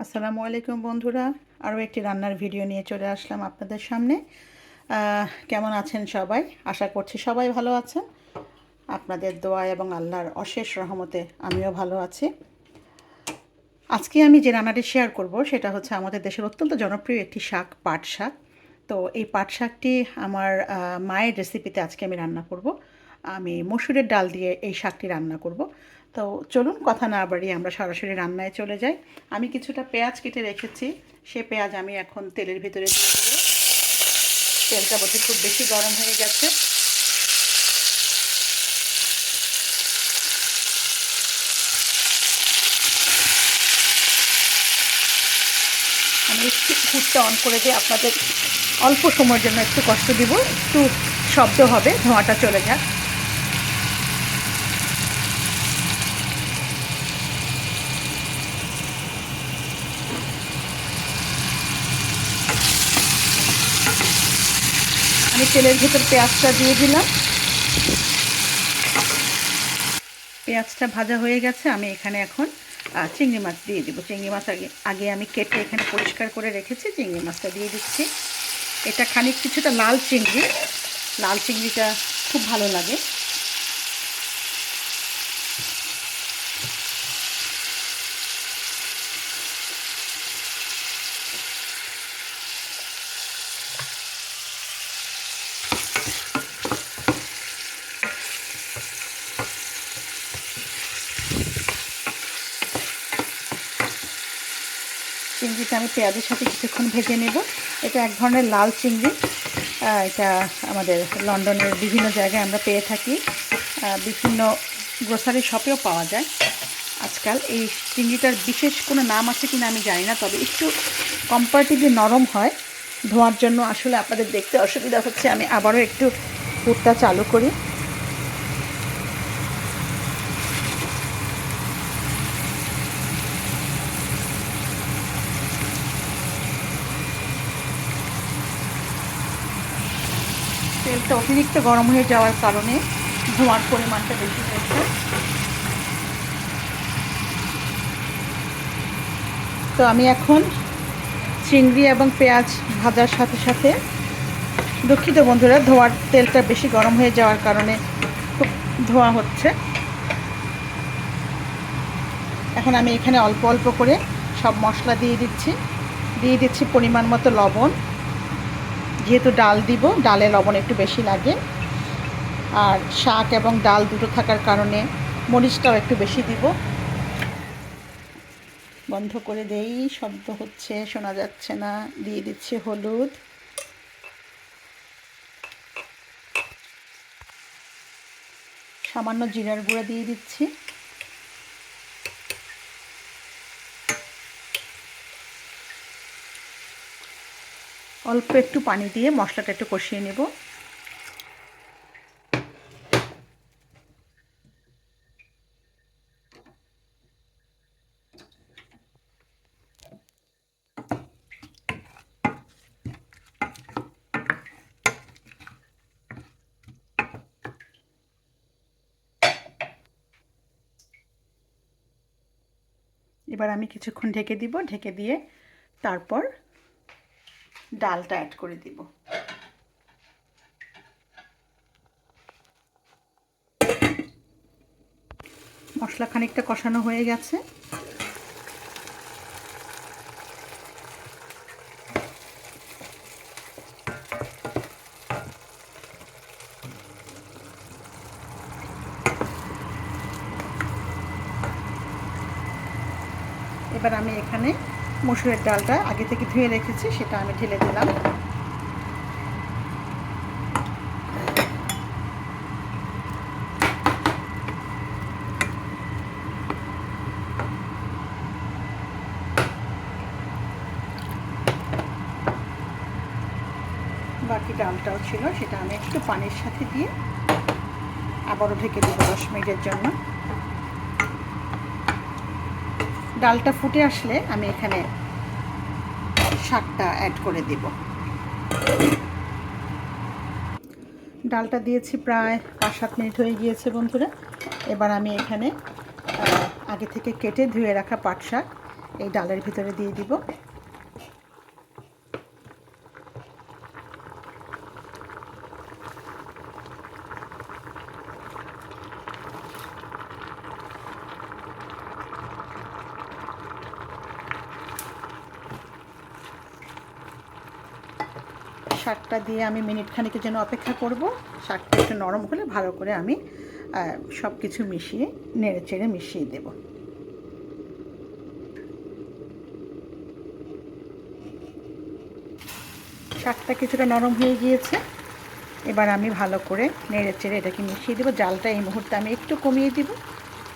আসসালামু আলাইকুম বন্ধুরা, আরও একটি রান্নার ভিডিও নিয়ে চলে আসলাম আপনাদের সামনে। কেমন আছেন সবাই? আশা করছি সবাই ভালো আছেন। আপনাদের দোয়া এবং আল্লাহর অশেষ রহমতে আমিও ভালো আছি। আজকে আমি যে রান্নাটি শেয়ার করব সেটা হচ্ছে আমাদের দেশের অত্যন্ত জনপ্রিয় একটি শাক, পাট শাক। তো এই পাট শাকটি আমার মায়ের রেসিপিতে আজকে আমি রান্না করব। আমি মসুরের ডাল দিয়ে এই শাকটি রান্না করব। তো চলুন কথা না বাড়িয়ে আমরা সরাসরি রান্নায় চলে যাই। আমি কিছুটা পেঁয়াজ কেটে রেখেছি, সে পেঁয়াজ আমি এখন তেলের ভিতরে দিয়ে দেবো। তেলটা বোধহয় খুব বেশি গরম হয়ে গেছে। আমি একটু হুডটা অন করে দিয়ে আপনাদের অল্প সময়ের জন্য একটু কষ্ট দিব, একটু শব্দ হবে, ধোঁয়াটা চলে যাক। আমি তেলের ভিতর পেঁয়াজটা দিয়ে দিলাম। পেঁয়াজটা ভাজা হয়ে গেছে। আমি এখানে এখন চিংড়ি মাছ দিয়ে দিব। চিংড়ি মাছ আগে আমি কেটে এখানে পরিষ্কার করে রেখেছি। চিংড়ি মাছটা দিয়ে দিচ্ছি। এটা খানিক কিছুটা লাল চিংড়ি, লাল চিংড়িটা খুব ভালো লাগে। চিংড়িটা আমি পেঁয়াজের সাথে কিছুক্ষণ ভেজে নেব। এটা এক ধরনের লাল চিংড়ি। এটা আমাদের লন্ডনের বিভিন্ন জায়গায় আমরা পেয়ে থাকি, বিভিন্ন গ্রোসারি শপেও পাওয়া যায় আজকাল। এই চিংড়িটার বিশেষ কোনো নাম আছে কিনা আমি জানি না, তবে একটু কম্পারেটিভলি নরম হয়। ধোয়ার জন্য আসলে আপনাদের দেখতে অসুবিধা হচ্ছে। আমি আবারও একটু পুরটা চালু করি। তেলটা অতিরিক্ত গরম হয়ে যাওয়ার কারণে ধোঁয়ার পরিমাণটা বেশি হয়েছে। তো আমি এখন চিংড়ি এবং পেঁয়াজ ভাজার সাথে সাথে, দুঃখিত বন্ধুরা, তেলটা বেশি গরম হয়ে যাওয়ার কারণে খুব ধোঁয়া হচ্ছে। এখন আমি এখানে অল্প অল্প করে সব মশলা দিয়ে দিচ্ছি পরিমাণ মতো লবণ। যেহেতু ডাল দিব, ডালে লবণ একটু বেশি লাগে, আর শাক এবং ডাল দুটো থাকার কারণে মরিচটাও একটু বেশি দিব। বন্ধ করে দেই, শব্দ হচ্ছে, শোনা যাচ্ছে না। দিয়ে দিচ্ছি হলুদ, সামান্য জিরার গুঁড়া দিয়ে দিচ্ছি। অল্প একটু পানি দিয়ে মশলাটা একটু কষিয়ে নেব। এবার আমি কিছুক্ষণ ঢেকে দিব। ঢেকে দিয়ে তারপর ডালটা অ্যাড করে দিব। মশলা খানিকটা কষানো হয়ে গেছে। এবার আমি এখানে মসুরের ডালটা আগে থেকে ধুয়ে রেখেছি, সেটা আমি ঢেলে দিলাম। বাকি ডালটাও ছিল, সেটা আমি একটু পানির সাথে দিয়ে আবারও ঢেকে দেব 10 মিনিটের জন্য। ডালটা ফুটে আসলে আমি এখানে শাকটা অ্যাড করে দেব। ডালটা দিয়েছি প্রায় 5-7 মিনিট হয়ে গিয়েছে বন্ধুরা। এবার আমি এখানে আগে থেকে কেটে ধুয়ে রাখা পাট শাক এই ডালের ভিতরে দিয়ে দিব। শাকটা দিয়ে আমি মিনিট খানিকের জন্য অপেক্ষা করব। শাকটা একটু নরম হলে ভালো করে আমি সব কিছু মিশিয়ে নেড়ে চেড়ে মিশিয়ে দেব। শাকটা কিছুটা নরম হয়ে গিয়েছে, এবার আমি ভালো করে নেড়ে চেড়ে এটাকে মিশিয়ে দেবো। জালটা এই মুহূর্তে আমি একটু কমিয়ে দিব,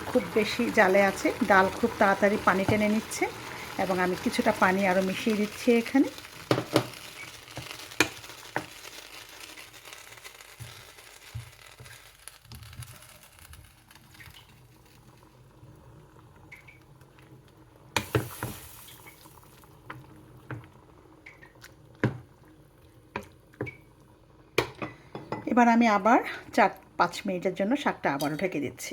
খুব বেশি জালে আছে, ডাল খুব তাড়াতাড়ি পানি টেনে নিচ্ছে এবং আমি কিছুটা পানি আরও মিশিয়ে দিচ্ছি এখানে। এবার আমি আবার 4-5 মিনিটের জন্য শাকটা আবারও ঢেকে দিচ্ছি।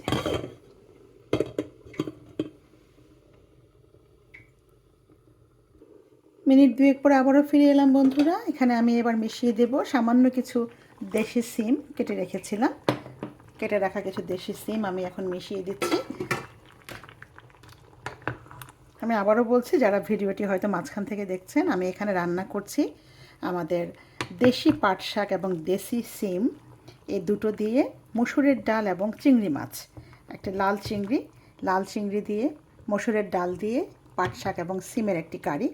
মিনিট 2 পরে আবারও ফিরে এলাম বন্ধুরা। এখানে আমি এবার মিশিয়ে দেব সামান্য কিছু দেশি সিম কেটে রেখেছিলাম। কেটে রাখা কিছু দেশি সিম আমি এখন মিশিয়ে দিচ্ছি। আমি আবারও বলছি, যারা ভিডিওটি হয়তো মাঝখান থেকে দেখছেন, আমি এখানে রান্না করছি আমাদের দেশি পাট শাক এবং দেশি সিম, এই দুটো দিয়ে মসুরের ডাল এবং চিংড়ি মাছ, একটা লাল চিংড়ি দিয়ে মসুরের ডাল দিয়ে পাট শাক এবং সিমের একটি কারি।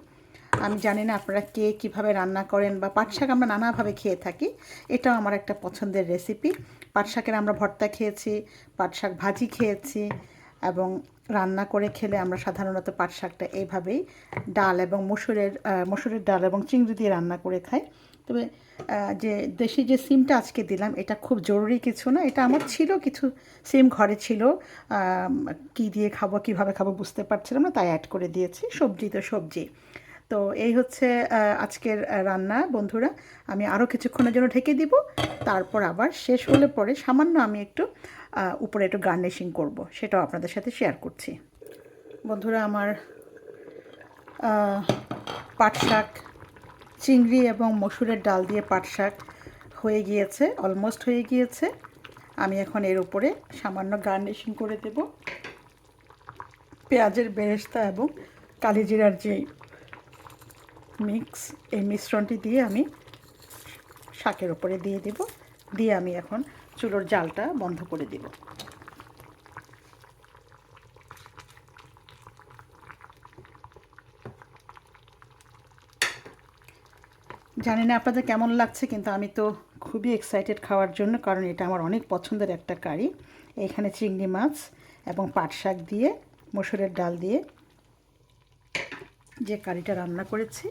আমি জানি না আপনারা কে কীভাবে রান্না করেন, বা পাট শাক আমরা নানাভাবে খেয়ে থাকি, এটাও আমার একটা পছন্দের রেসিপি। পাট শাকের আমরা ভর্তা খেয়েছি, পাট শাক ভাজি খেয়েছি, এবং রান্না করে খেলে আমরা সাধারণত পাট শাকটা এইভাবেই ডাল এবং মসুরের ডাল এবং চিংড়ি দিয়ে রান্না করে খাই। তবে যে দেশি যে সিমটা আজকে দিলাম, এটা খুব জরুরি কিছু না, এটা আমার ছিল, কিছু সিম ঘরে ছিল, কী দিয়ে খাবো কীভাবে খাবো বুঝতে পারছিলাম না, তাই অ্যাড করে দিয়েছি। সবজি তো সবজি। তো এই হচ্ছে আজকের রান্না বন্ধুরা। আমি আরও কিছুক্ষণের জন্য ঢেকে দিব, তারপর আবার শেষ হলে পরে সামান্য আমি একটু উপরে একটু গার্নিশিং করব, সেটাও আপনাদের সাথে শেয়ার করছি। বন্ধুরা, আমার পাট শাক, চিংড়ি এবং মসুরের ডাল দিয়ে পাট শাক হয়ে গিয়েছে, অলমোস্ট হয়ে গিয়েছে। আমি এখন এর উপরে সামান্য গার্নিশিং করে দেব পেঁয়াজের বেরেস্তা এবং কালিজিরার যে মিক্স, এই মিশ্রণটি দিয়ে আমি শাকের উপরে দিয়ে দেব। দিয়ে আমি এখন চুলোর জালটা বন্ধ করে দেব। জানি না আপনাদের কেমন লাগছে, কিন্তু আমি তো খুবই এক্সাইটেড খাওয়ার জন্য, কারণ এটা আমার অনেক পছন্দের একটা কারি। এখানে চিংড়ি মাছ এবং পাট শাক দিয়ে মসুরের ডাল দিয়ে যে কারিটা রান্না করেছি,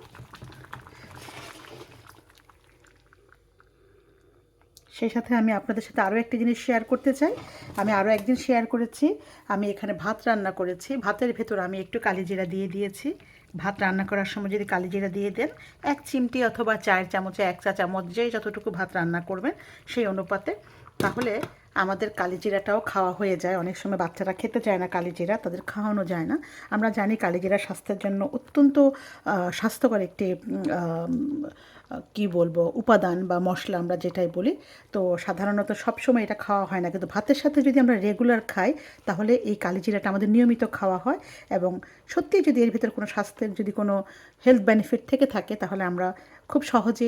সেই সাথে আমি আপনাদের সাথে আরও একটি জিনিস শেয়ার করতে চাই। আমি আরও একদিন শেয়ার করেছি, আমি এখানে ভাত রান্না করেছি, ভাতের ভেতর আমি একটু কালিজিরা দিয়ে দিয়েছি। ভাত রান্না করার সময় যদি কালিজিরা দিয়ে দেন, 1 চিমটি অথবা 4 চামচে 1 চা চামচ, যে যতটুকু ভাত রান্না করবেন সেই অনুপাতে, তাহলে আমাদের কালিজিরাটাও খাওয়া হয়ে যায়। অনেক সময় বাচ্চারা খেতে চায় না কালিজিরা, তাদের খাওয়ানো যায় না। আমরা জানি কালিজিরা স্বাস্থ্যের জন্য অত্যন্ত স্বাস্থ্যকর একটি কি বলবো উপাদান বা মশলা, আমরা যেটাই বলি। তো সাধারণত সবসময় এটা খাওয়া হয় না, কিন্তু ভাতের সাথে যদি আমরা রেগুলার খাই, তাহলে এই কালিজিরাটা আমাদের নিয়মিত খাওয়া হয়। এবং সত্যি যদি এর ভিতরে কোনো স্বাস্থ্যের যদি কোনো হেলথ বেনিফিট থেকে থাকে, তাহলে আমরা খুব সহজে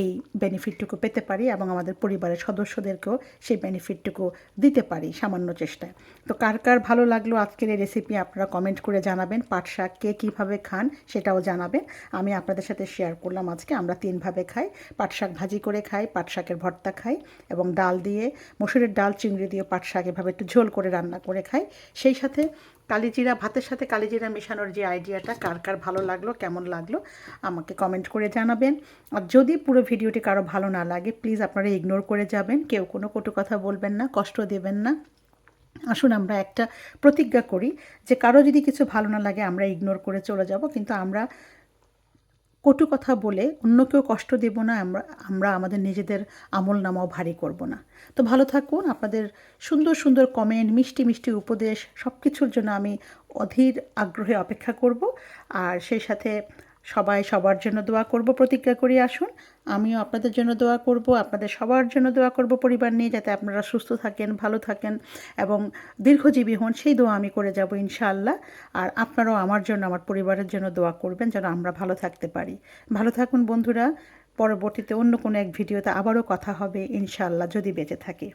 এই বেনিফিটটুকু পেতে পারি এবং আমাদের পরিবারের সদস্যদেরকেও সেই বেনিফিটটুকু দিতে পারি সামান্য চেষ্টায়। তো কার কার ভালো লাগলো আজকের এই রেসিপি, আপনারা কমেন্ট করে জানাবেন। পাট শাক কে কীভাবে খান সেটাও জানাবেন। আমি আপনাদের সাথে শেয়ার করলাম আজকে আমরা 3ভাবে খাই। পাট শাক ভাজি করে খাই, পাট শাকের ভর্তা খাই, এবং ডাল দিয়ে মসুরের ডাল চিংড়ি দিয়ে পাট শাক এভাবে একটু ঝোল করে রান্না করে খাই। সেই সাথে কালিজিরা, ভাতের সাথে কালিজিরা মেশানোর যে আইডিয়াটা, কার কার ভালো লাগলো, কেমন লাগলো আমাকে কমেন্ট করে জানাবেন। আর যদি পুরো ভিডিওটি কারো ভালো না লাগে, প্লিজ আপনারা ইগনোর করে যাবেন। কেউ কোনো কটু কথা বলবেন না, কষ্ট দেবেন না। আসুন আমরা একটা প্রতিজ্ঞা করি যে কারো যদি কিছু ভালো না লাগে আমরা ইগনোর করে চলে যাব, কিন্তু আমরা কটু কথা বলে অন্যকেও কষ্ট দেব না, আমরা আমাদের নিজেদের আমল নামাও ভারী করব না। তো ভালো থাকুন। আপনাদের সুন্দর সুন্দর কমেন্ট, মিষ্টি মিষ্টি উপদেশ, সব কিছুর জন্য আমি অধীর আগ্রহে অপেক্ষা করব। আর সেই সাথে সবাই সবার জন্য দোয়া করব, প্রতিজ্ঞা করি আসুন। আমিও আপনাদের জন্য দোয়া করব, আপনাদের সবার জন্য দোয়া করব পরিবার নিয়ে, যাতে আপনারা সুস্থ থাকেন, ভালো থাকেন এবং দীর্ঘজীবী হন, সেই দোয়া আমি করে যাব ইনশাআল্লাহ। আর আপনারাও আমার জন্য, আমার পরিবারের জন্য দোয়া করবেন যেন আমরা ভালো থাকতে পারি। ভালো থাকুন বন্ধুরা। পরবর্তীতে অন্য কোনো এক ভিডিওতে আবারও কথা হবে ইনশাআল্লাহ, যদি বেঁচে থাকি।